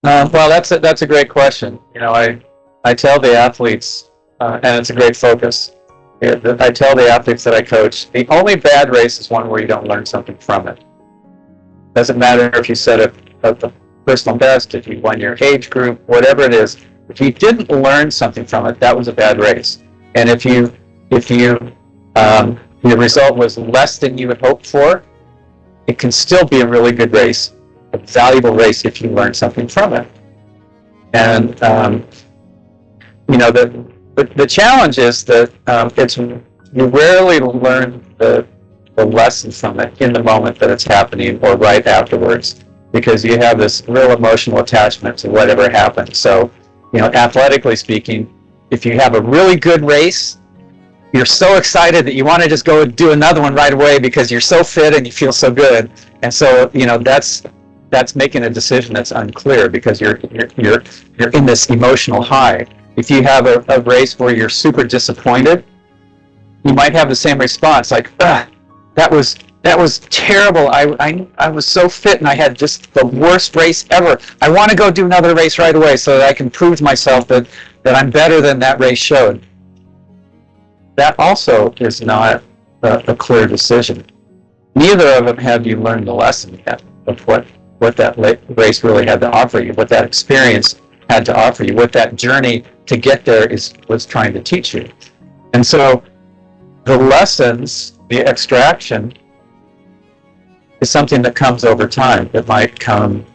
Well, that's a great question. I tell the athletes, and it's a great focus. I tell the athletes that I coach, the only bad race is one where you don't learn something from it. Doesn't matter if you set a personal best, if you won your age group, whatever it is. If you didn't learn something from it, that was a bad race. And if your result was less than you had hoped for, it can still be a really good race, a valuable race if you learn something from it. And the challenge is that you rarely learn the lesson from it in the moment that it's happening or right afterwards, because you have this real emotional attachment to whatever happened. So, athletically speaking, if you have a really good race, you're so excited that you want to just go do another one right away because you're so fit and you feel so good. And so, that's making a decision that's unclear because you're in this emotional high. If you have a race where you're super disappointed, you might have the same response, like, that was terrible. I was so fit and I had just the worst race ever. I want to go do another race right away so that I can prove to myself that I'm better than that race showed. That also is not a clear decision. Neither of them have you learned the lesson yet of what that race really had to offer you, what that experience had to offer you, what that journey to get there was trying to teach you. And so the lessons, the extraction, is something that comes over time. It might come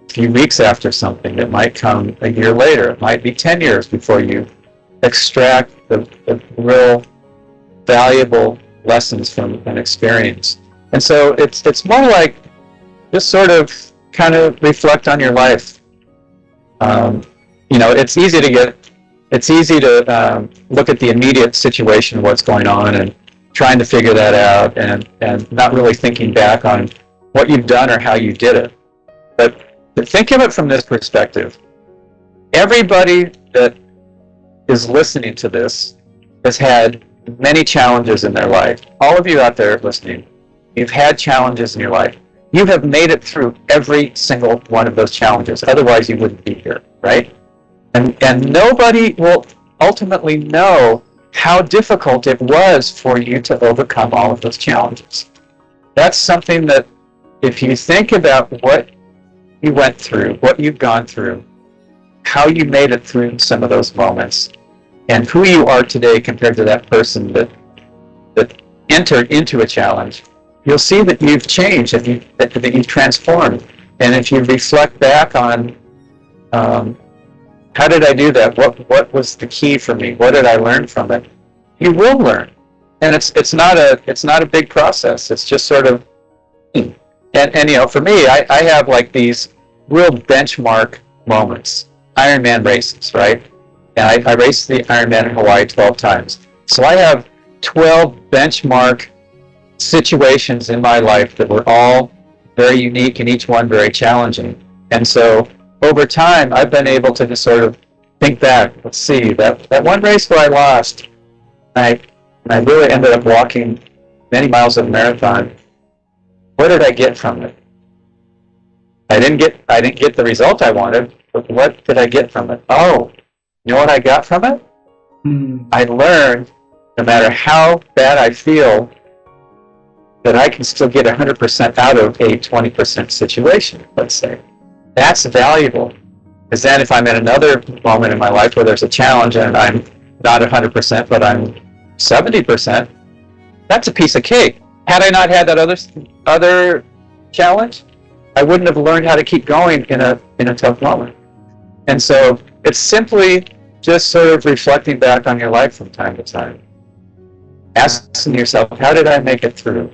a few weeks after something. It might come a year later. It might be 10 years before you extract the real valuable lessons from an experience. And so it's more like just sort of kind of reflect on your life. It's easy to look at the immediate situation, what's going on, and trying to figure that out, and not really thinking back on what you've done or how you did it. But think of it from this perspective. Everybody that is listening to this has had many challenges in their life. All of you out there listening, you've had challenges in your life. You have made it through every single one of those challenges. Otherwise, you wouldn't be here, right? And nobody will ultimately know how difficult it was for you to overcome all of those challenges. That's something that, if you think about what you went through, what you've gone through, how you made it through some of those moments, and who you are today compared to that person that entered into a challenge, you'll see that you've changed, that you've transformed. And if you reflect back on how did I do that? What was the key for me? What did I learn from it? You will learn, and it's not a big process. It's just sort of, and for me, I have like these real benchmark moments. Ironman races, right? And I raced the Ironman in Hawaii 12 times. So I have 12 benchmark situations in my life that were all very unique and each one very challenging. And so over time, I've been able to just sort of think back. Let's see, that one race where I lost, I really ended up walking many miles of a marathon. What did I get from it? I didn't get the result I wanted, but what did I get from it? Oh, you know what I got from it? I learned, no matter how bad I feel, that I can still get 100% out of a 20% situation, let's say. That's valuable. Because then if I'm in another moment in my life where there's a challenge and I'm not 100%, but I'm 70%, that's a piece of cake. Had I not had that other challenge, I wouldn't have learned how to keep going in a tough moment. And so it's simply just sort of reflecting back on your life from time to time. Asking yourself, how did I make it through?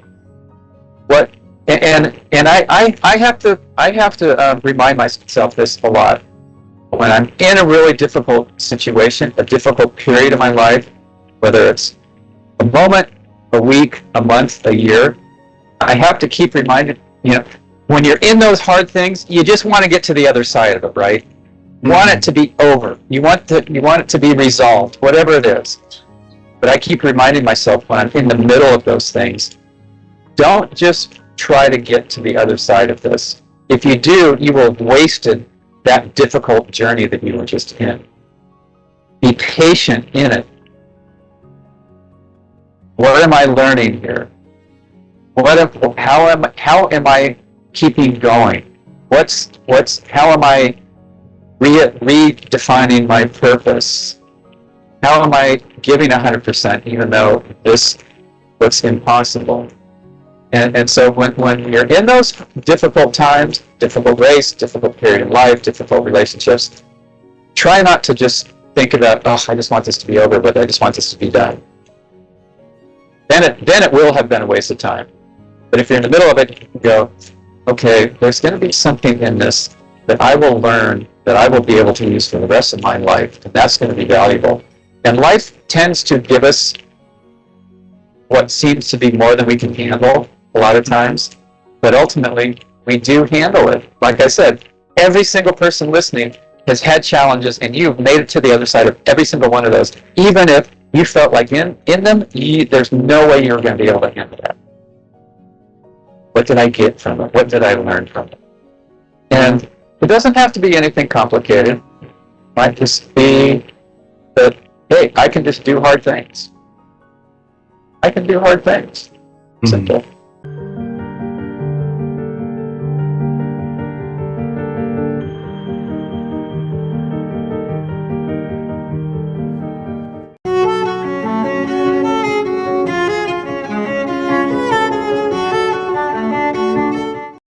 What? And I have to remind myself this a lot. When I'm in a really difficult situation, a difficult period of my life, whether it's a moment, a week, a month, a year, I have to keep reminding, when you're in those hard things, you just want to get to the other side of it, right? You want it to be over. You want it to be resolved, whatever it is. But I keep reminding myself when I'm in the middle of those things, don't just try to get to the other side of this. If you do, you will have wasted that difficult journey that you were just in. Be patient in it. What am I learning here? How am I keeping going? How am I redefining my purpose? How am I giving 100% even though this looks impossible? And so when you're in those difficult times, difficult race, difficult period in life, difficult relationships, try not to just think about, oh, I just want this to be over, but I just want this to be done. Then it will have been a waste of time. But if you're in the middle of it, you can go, okay, there's going to be something in this that I will learn, that I will be able to use for the rest of my life, and that's going to be valuable. And life tends to give us what seems to be more than we can handle a lot of times, but ultimately we do handle it. Like I said, every single person listening has had challenges, and you've made it to the other side of every single one of those, even if you felt like in them, there's no way you were going to be able to handle that. What did I get from it? What did I learn from it? And it doesn't have to be anything complicated. It might just be that, hey, I can just do hard things. I can do hard things. Simple.